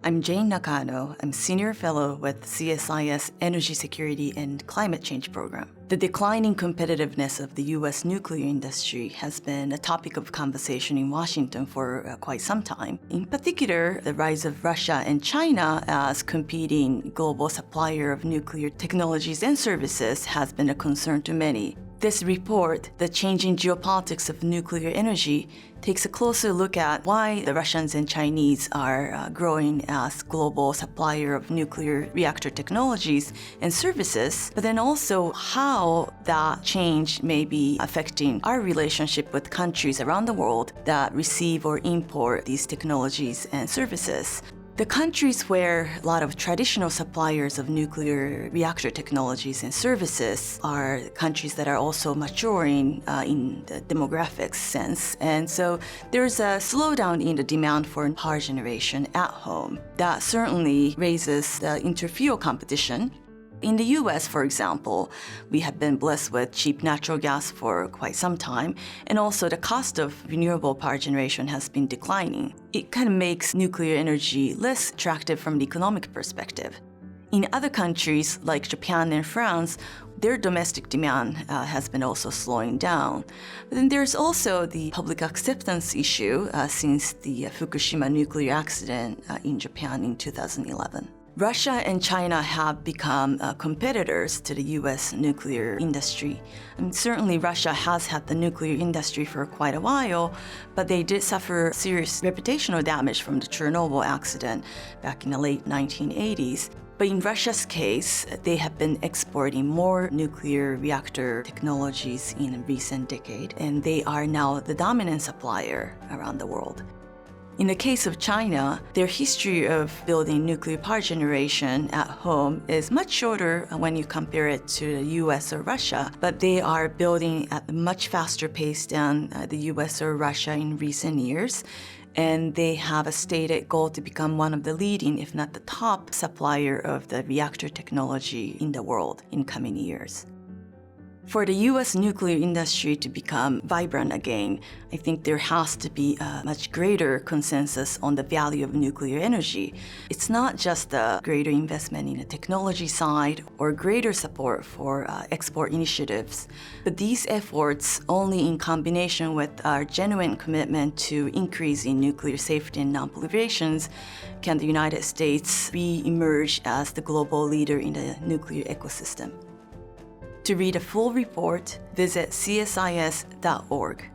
I'm Jane Nakano. I'm Senior Fellow with CSIS Energy Security and Climate Change Program. The declining competitiveness of the U.S. nuclear industry has been a topic of conversation in Washington for quite some time. In particular, the rise of Russia and China as competing global supplier of nuclear technologies and services has been a concern to many. This report, The Changing Geopolitics of Nuclear Energy, takes a closer look at why the Russians and Chinese are growing as global supplier of nuclear reactor technologies and services, but then also how that change may be affecting our relationship with countries around the world that receive or import these technologies and services. The countries where a lot of traditional suppliers of nuclear reactor technologies and services are countries that are also maturing in the demographics sense. And so there's a slowdown in the demand for power generation at home. That certainly raises the interfuel competition. In the US, for example, we have been blessed with cheap natural gas for quite some time, and also the cost of renewable power generation has been declining. It kind of makes nuclear energy less attractive from the economic perspective. In other countries like Japan and France, their domestic demand has been also slowing down. But then there's also the public acceptance issue since the Fukushima nuclear accident in Japan in 2011. Russia and China have become competitors to the U.S. nuclear industry. And certainly Russia has had the nuclear industry for quite a while, but they did suffer serious reputational damage from the Chernobyl accident back in the late 1980s. But in Russia's case, they have been exporting more nuclear reactor technologies in a recent decade, and they are now the dominant supplier around the world. In the case of China, their history of building nuclear power generation at home is much shorter when you compare it to the US or Russia, but they are building at a much faster pace than the US or Russia in recent years. And they have a stated goal to become one of the leading, if not the top, supplier of the reactor technology in the world in coming years. For the U.S. nuclear industry to become vibrant again, I think there has to be a much greater consensus on the value of nuclear energy. It's not just a greater investment in the technology side or greater support for export initiatives, but these efforts, only in combination with our genuine commitment to increasing nuclear safety and non-proliferations, can the United States re-emerge as the global leader in the nuclear ecosystem. To read a full report, visit csis.org.